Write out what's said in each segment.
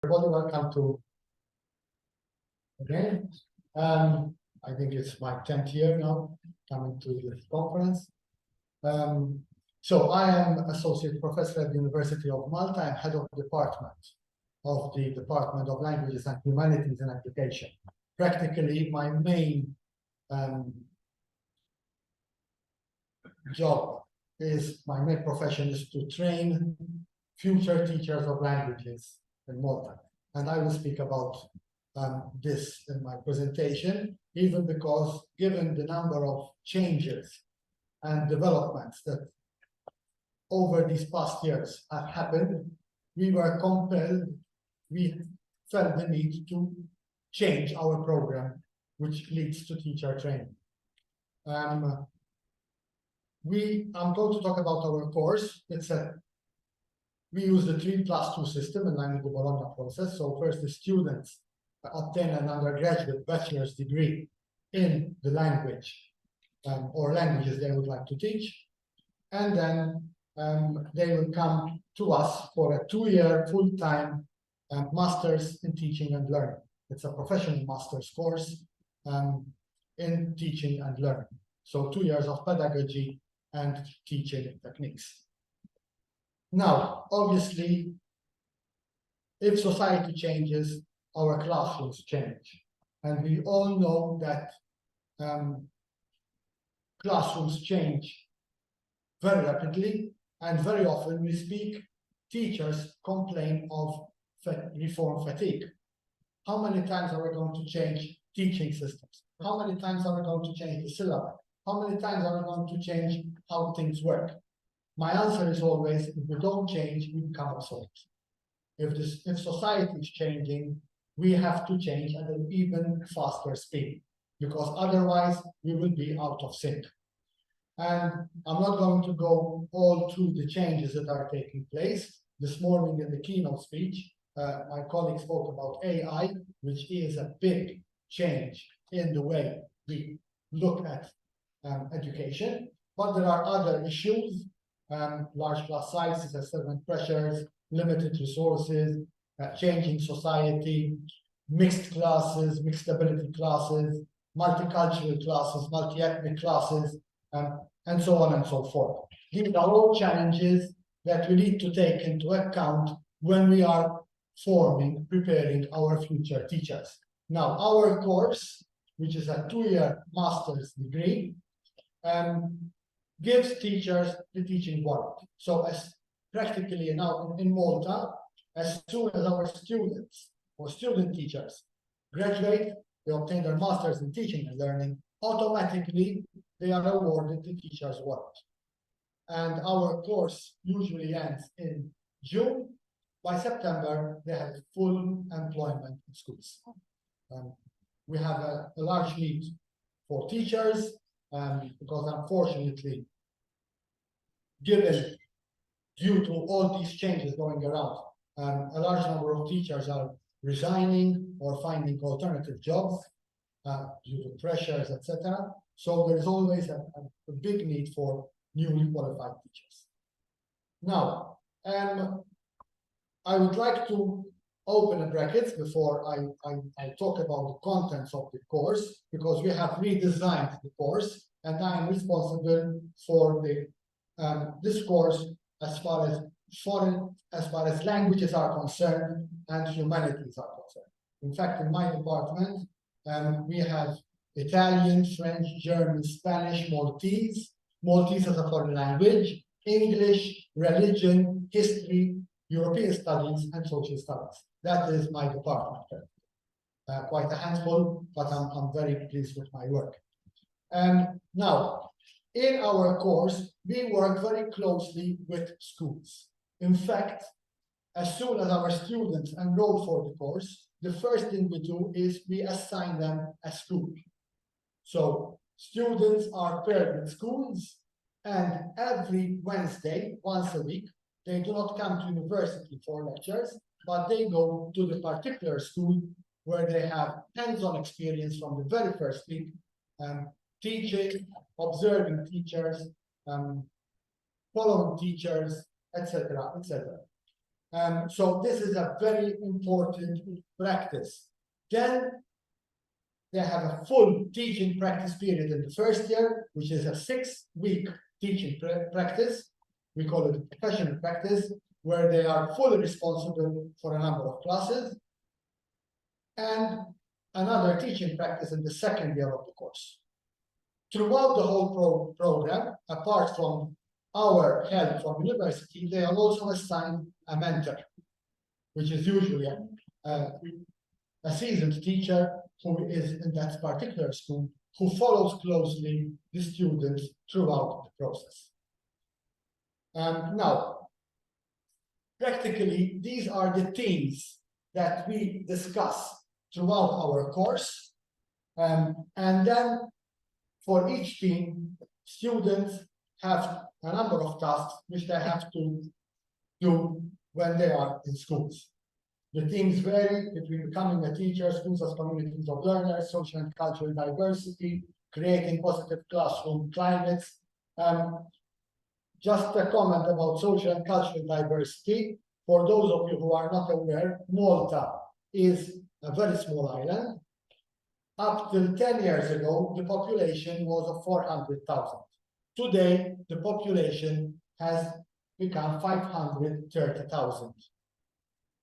Everybody, welcome to again. I think it's my 10th year now coming to this conference. So I am associate professor at the University of Malta and head of department of the Department of Languages and Humanities and Education. Practically, my main my main profession is to train future teachers of languages in Malta. And I will speak about this in my presentation, even because given the number of changes and developments that over these past years have happened, we felt the need to change our program, which leads to teacher training. I'm going to talk about our course. We use the 3+2 system in line with the Bologna process. So first, the students obtain an undergraduate bachelor's degree in the language or languages they would like to teach. And then they will come to us for a 2-year full-time master's in teaching and learning. It's a professional master's course in teaching and learning. So 2 years of pedagogy and teaching techniques. Now, obviously, if society changes, our classrooms change. And we all know that classrooms change very rapidly, and very often teachers complain of reform fatigue. How many times are we going to change teaching systems? How many times are we going to change the syllabus? How many times are we going to change how things work? My answer is always, if we don't change, we become obsolete. If society is changing, we have to change at an even faster speed, because otherwise we will be out of sync. And I'm not going to go all through the changes that are taking place. This morning in the keynote speech, my colleague spoke about AI, which is a big change in the way we look at education. But there are other issues, large class sizes, assessment pressures, limited resources, changing society, mixed classes, mixed ability classes, multicultural classes, multi-ethnic classes, and so on and so forth. These are all challenges that we need to take into account when we are preparing our future teachers. Now, our course, which is a 2-year master's degree, gives teachers the teaching warrant. So as practically now in Malta, as soon as our students or student teachers graduate, they obtain their master's in teaching and learning, automatically they are awarded the teacher's warrant. And our course usually ends in June. By September, they have full employment in schools. We have a large need for teachers, because unfortunately, due to all these changes going around, a large number of teachers are resigning or finding alternative jobs due to pressures, etc. So there's always a big need for newly qualified teachers. Now, I would like to open the brackets before I talk about the contents of the course, because we have redesigned the course, and I am responsible for this course as far as languages are concerned and humanities are concerned. In fact, in my department, we have Italian, French, German, Spanish, Maltese as a foreign language, English, religion, history, European studies, and social studies. That is my department. Quite a handful, but I'm very pleased with my work. Now, in our course, we work very closely with schools. In fact, as soon as our students enroll for the course, the first thing we do is we assign them a school. So students are paired with schools, and every Wednesday, once a week, they do not come to university for lectures, but they go to the particular school where they have hands-on experience from the very first week, teaching, observing teachers, following teachers, etc., etc. So this is a very important practice. Then they have a full teaching practice period in the first year, which is a 6-week teaching practice. We call it professional practice, where they are fully responsible for a number of classes, and another teaching practice in the second year of the course. Throughout the whole program, apart from our help from university, they are also assigned a mentor, which is usually a seasoned teacher who is in that particular school, who follows closely the students throughout the process. Now, practically, these are the themes that we discuss throughout our course. And then for each team, students have a number of tasks which they have to do when they are in schools. The themes vary between becoming a teacher, schools as communities of learners, social and cultural diversity, creating positive classroom climates. Just a comment about social and cultural diversity. For those of you who are not aware, Malta is a very small island. Up till 10 years ago, the population was of 400,000. Today, the population has become 530,000.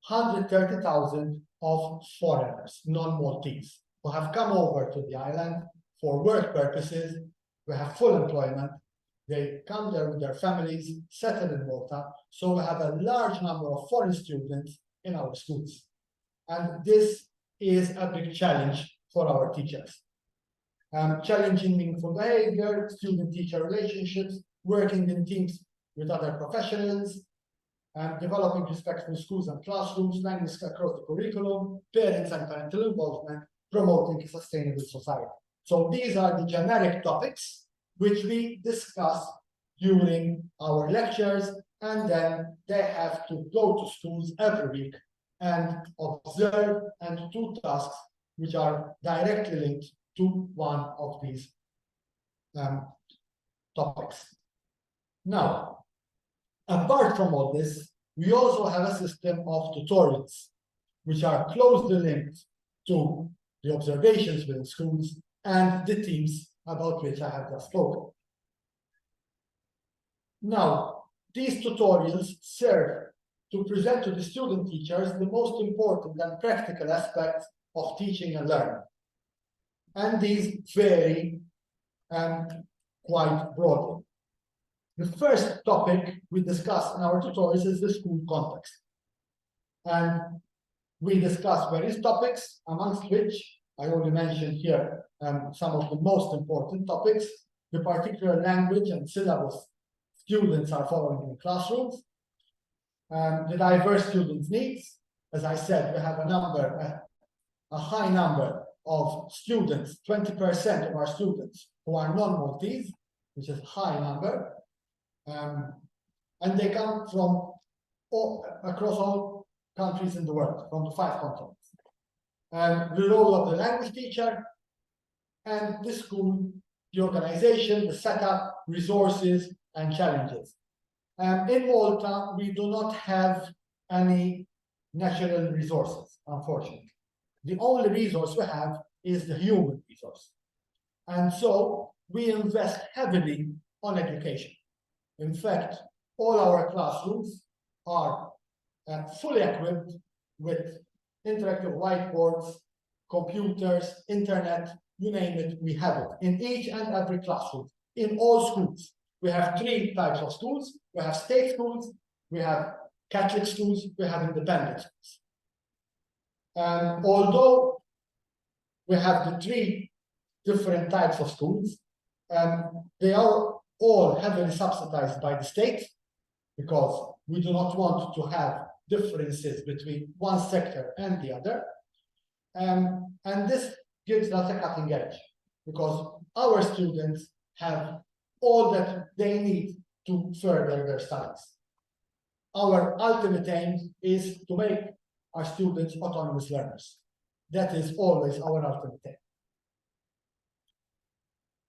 130,000 of foreigners, non-Maltese, who have come over to the island for work purposes. We have full employment. They come there with their families, settle in Malta. So we have a large number of foreign students in our schools. And this is a big challenge for our teachers. Challenging meaningful behavior, student-teacher relationships, working in teams with other professionals, developing respectful schools and classrooms, language across the curriculum, parents and parental involvement, promoting a sustainable society. So these are the generic topics which we discuss during our lectures, and then they have to go to schools every week and observe and do tasks which are directly linked to one of these topics. Now, apart from all this, we also have a system of tutorials, which are closely linked to the observations within schools and the themes about which I have just spoken. Now, these tutorials serve to present to the student teachers the most important and practical aspects of teaching and learning. And these vary quite broadly. The first topic we discuss in our tutorials is the school context. And we discuss various topics, amongst which I only mentioned here some of the most important topics, the particular language and syllabus students are following in classrooms, the diverse students' needs. As I said, we have a high number of students, 20% of our students who are non-Maltese, which is a high number. And they come from across all countries in the world, from the 5 continents. The role of the language teacher and the school, the organization, the setup, resources, and challenges. In Malta, we do not have any natural resources, unfortunately. The only resource we have is the human resource. And so we invest heavily on education. In fact, all our classrooms are fully equipped with interactive whiteboards, computers, internet, you name it, we have it. In each and every classroom, in all schools. We have 3 types of schools. We have state schools, we have Catholic schools, we have independent schools. Although we have the 3 different types of schools, they are all heavily subsidized by the state, because we do not want to have differences between one sector and the other. And this gives us a cutting edge, because our students have all that they need to further their studies. Our ultimate aim is to make our students autonomous learners. That is always our ultimate aim.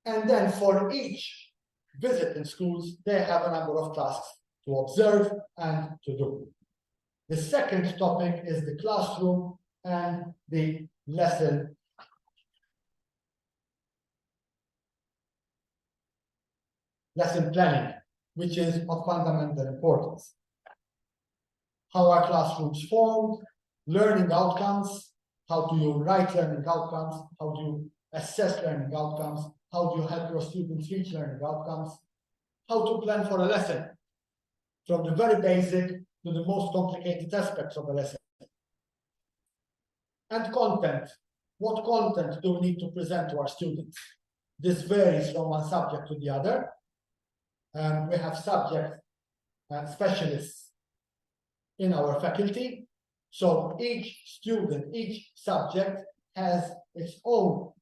And then for each visit in schools, they have a number of tasks to observe and to do. The second topic is the classroom and the lesson planning, which is of fundamental importance. How are classrooms formed, learning outcomes, how do you write learning outcomes, how do you assess learning outcomes, how do you help your students reach learning outcomes, how to plan for a lesson, from the very basic to the most complicated aspects of a lesson. And content. What content do we need to present to our students? This varies from one subject to the other. We have subject specialists in our faculty. So each student, each subject has its own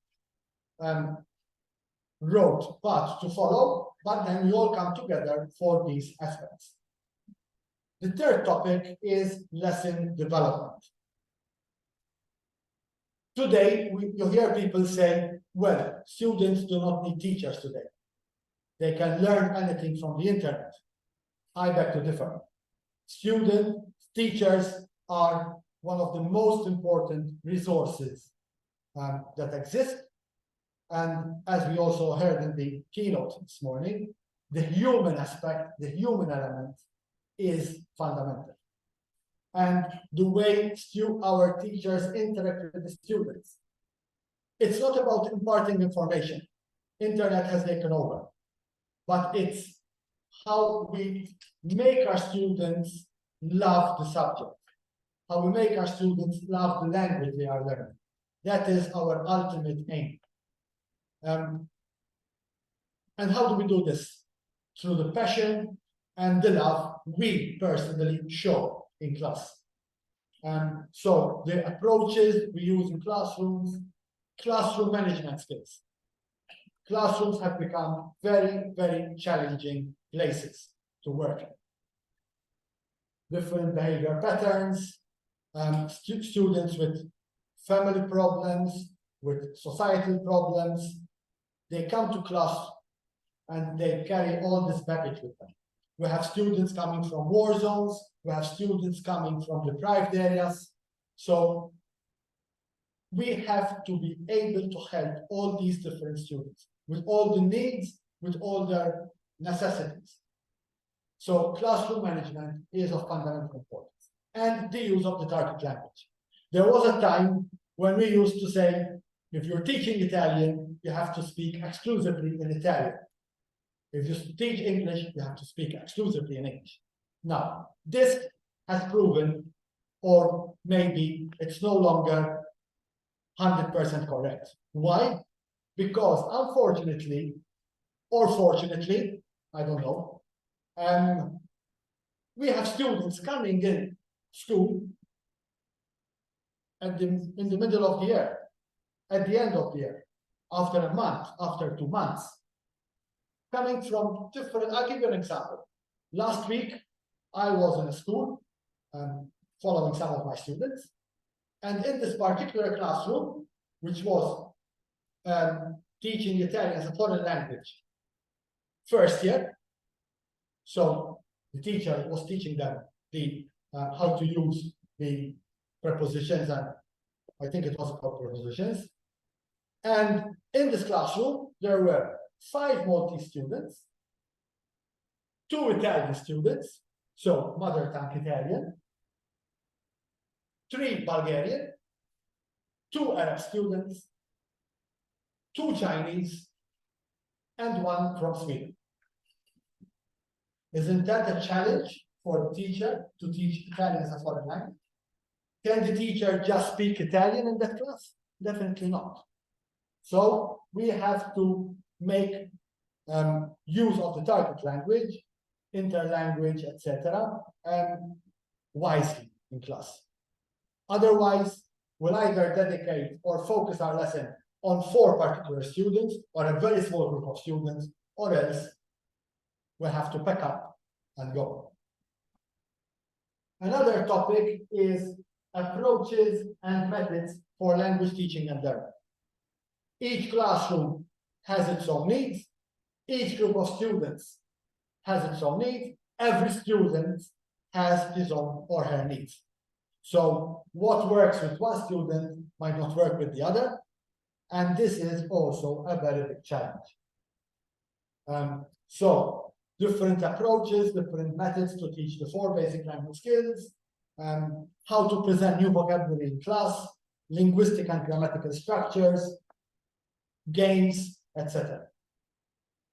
road path to follow, but then we all come together for these aspects. The third topic is lesson development. Today, you hear people say, well, students do not need teachers today. They can learn anything from the internet. I beg to differ. Teachers are one of the most important resources that exist. And as we also heard in the keynote this morning, the human aspect, the human element is fundamental. And the way our teachers interact with the students. It's not about imparting information. Internet has taken over. But it's how we make our students love the subject, how we make our students love the language they are learning. That is our ultimate aim. And how do we do this? Through the passion and the love we personally show in class. So the approaches we use in classrooms, classroom management skills. Classrooms have become very, very challenging places to work in. Different behavior patterns, students with family problems, with societal problems, they come to class and they carry all this baggage with them. We have students coming from war zones, we have students coming from deprived areas. So we have to be able to help all these different students with all the needs, with all their necessities. So classroom management is of fundamental importance. And the use of the target language. There was a time when we used to say, if you're teaching Italian, you have to speak exclusively in Italian. If you teach English, you have to speak exclusively in English. Now, this has proven, or maybe it's no longer 100% correct. Why? Because unfortunately, or fortunately, I don't know, we have students coming in school in the middle of the year, at the end of the year, after a month, after 2 months, coming from different. I'll give you an example. Last week, I was in a school following some of my students, and in this particular classroom, which was teaching Italian as a foreign language, first year, so the teacher was teaching them how to use the prepositions, and I think it was called prepositions. And in this classroom, there were 5 Maltese students, 2 Italian students, so mother tongue Italian, 3 Bulgarian, 2 Arab students, 2 Chinese, and 1 from Sweden. Isn't that a challenge for a teacher to teach Italian as a foreign language? Can the teacher just speak Italian in that class? Definitely not. So we have to make use of the target language, interlanguage, etc., wisely in class. Otherwise, we'll either dedicate or focus our lesson on 4 particular students or a very small group of students, or else we'll have to pack up and go. Another topic is approaches and methods for language teaching and learning. Each classroom has its own needs. Each group of students has its own needs. Every student has his own or her needs. So what works with one student might not work with the other, and this is also a very big challenge. So different approaches, different methods to teach the 4 basic language skills, how to present new vocabulary in class, linguistic and grammatical structures, games, etc.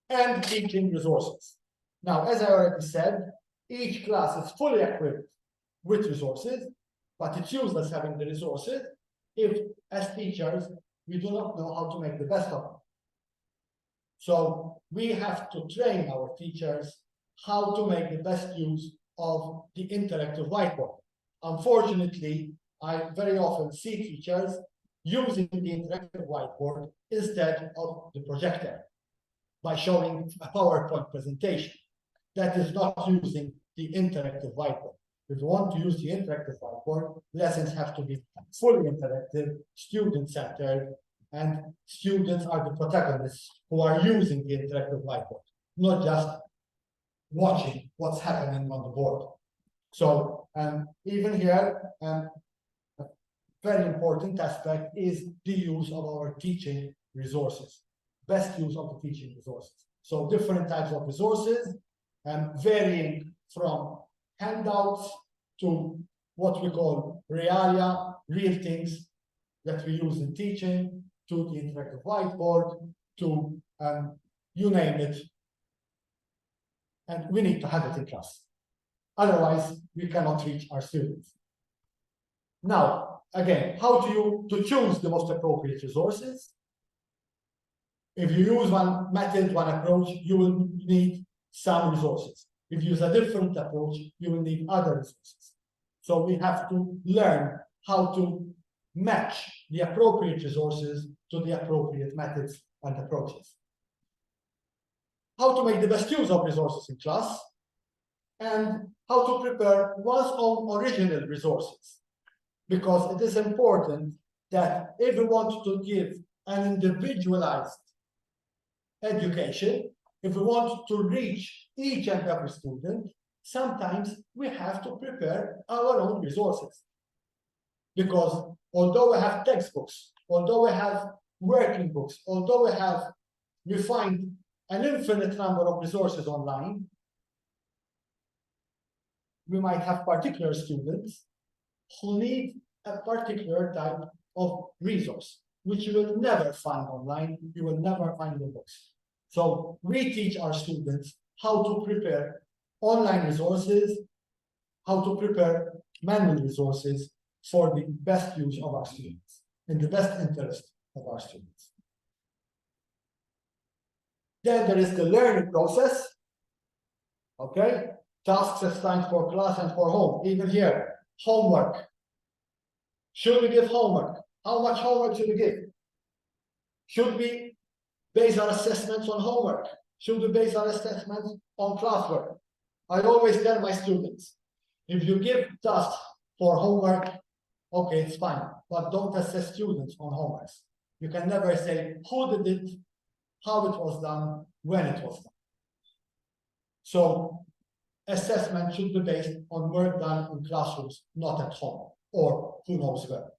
And teaching resources. Now, as I already said, each class is fully equipped with resources, but it's useless having the resources if, as teachers, we do not know how to make the best of them. So we have to train our teachers how to make the best use of the interactive whiteboard. Unfortunately, I very often see teachers using the interactive whiteboard instead of the projector by showing a PowerPoint presentation. That is not using the interactive whiteboard. If you want to use the interactive whiteboard, lessons have to be fully interactive, student-centered, and students are the protagonists who are using the interactive whiteboard, not just watching what's happening on the board. So even here, a very important aspect is the use of our teaching resources, best use of the teaching resources. So different types of resources, varying from handouts to what we call realia, real things that we use in teaching, to the interactive whiteboard, to you name it. And we need to have it in class. Otherwise, we cannot reach our students. Now, again, how to choose the most appropriate resources? If you use one method, one approach, you will need some resources. If you use a different approach, you will need other resources. So we have to learn how to match the appropriate resources to the appropriate methods and approaches. How to make the best use of resources in class, and how to prepare one's own original resources. Because it is important that if we want to give an individualized education, if we want to reach each and every student, sometimes we have to prepare our own resources. Because although we have textbooks, although we have working books, although we find an infinite number of resources online, we might have particular students who need a particular type of resource, which you will never find online, you will never find in books. So we teach our students how to prepare online resources, how to prepare manual resources for the best use of our students, in the best interest of our students. Then there is the learning process. Okay, tasks assigned for class and for home. Even here, homework. Should we give homework? How much homework should we give? Should we base our assessments on homework? Should we base our assessments on classwork? I always tell my students, if you give tasks for homework, okay, it's fine, but don't assess students on homeworks. You can never say who did it, how it was done, when it was done. So assessment should be based on work done in classrooms, not at home, or who knows where.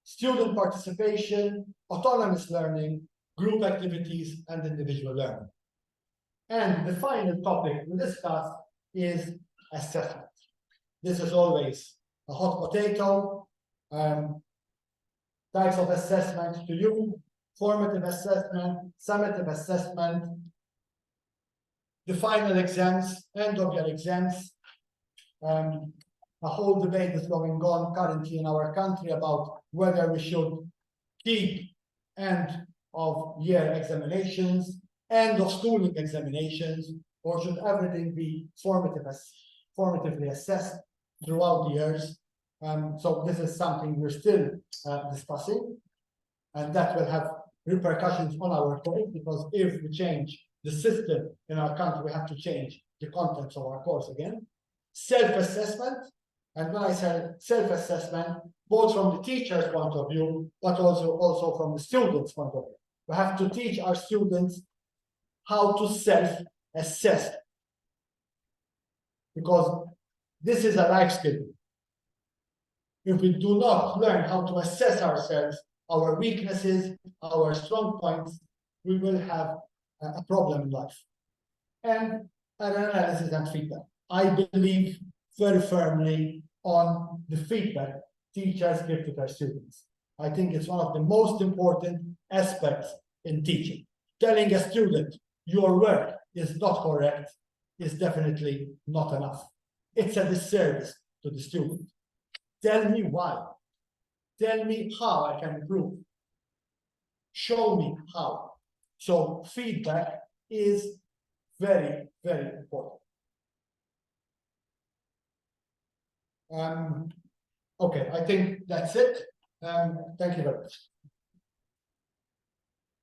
Student participation, autonomous learning, group activities, and individual learning. And the final topic we discuss is assessment. This is always a hot potato. Types of assessment to you: formative assessment, summative assessment, the final exams, end of year exams. A whole debate is going on currently in our country about whether we should keep end of year examinations, end of schooling examinations, or should everything be formatively assessed throughout the years. So this is something we're still discussing, and that will have repercussions on our course, because if we change the system in our country, we have to change the contents of our course again. Self-assessment, and when I say self-assessment, both from the teacher's point of view, but also from the student's point of view. We have to teach our students how to self-assess, because This is a life skill. If we do not learn how to assess ourselves, our weaknesses, our strong points, we will have a problem in life. And an analysis and feedback. I believe very firmly on the feedback teachers give to their students. I think it's one of the most important aspects in teaching. Telling a student your work is not correct is definitely not enough. It's a disservice to the student. Tell me why. Tell me how I can improve. Show me how. So feedback is very, very important. Okay, I think that's it. Thank you very much.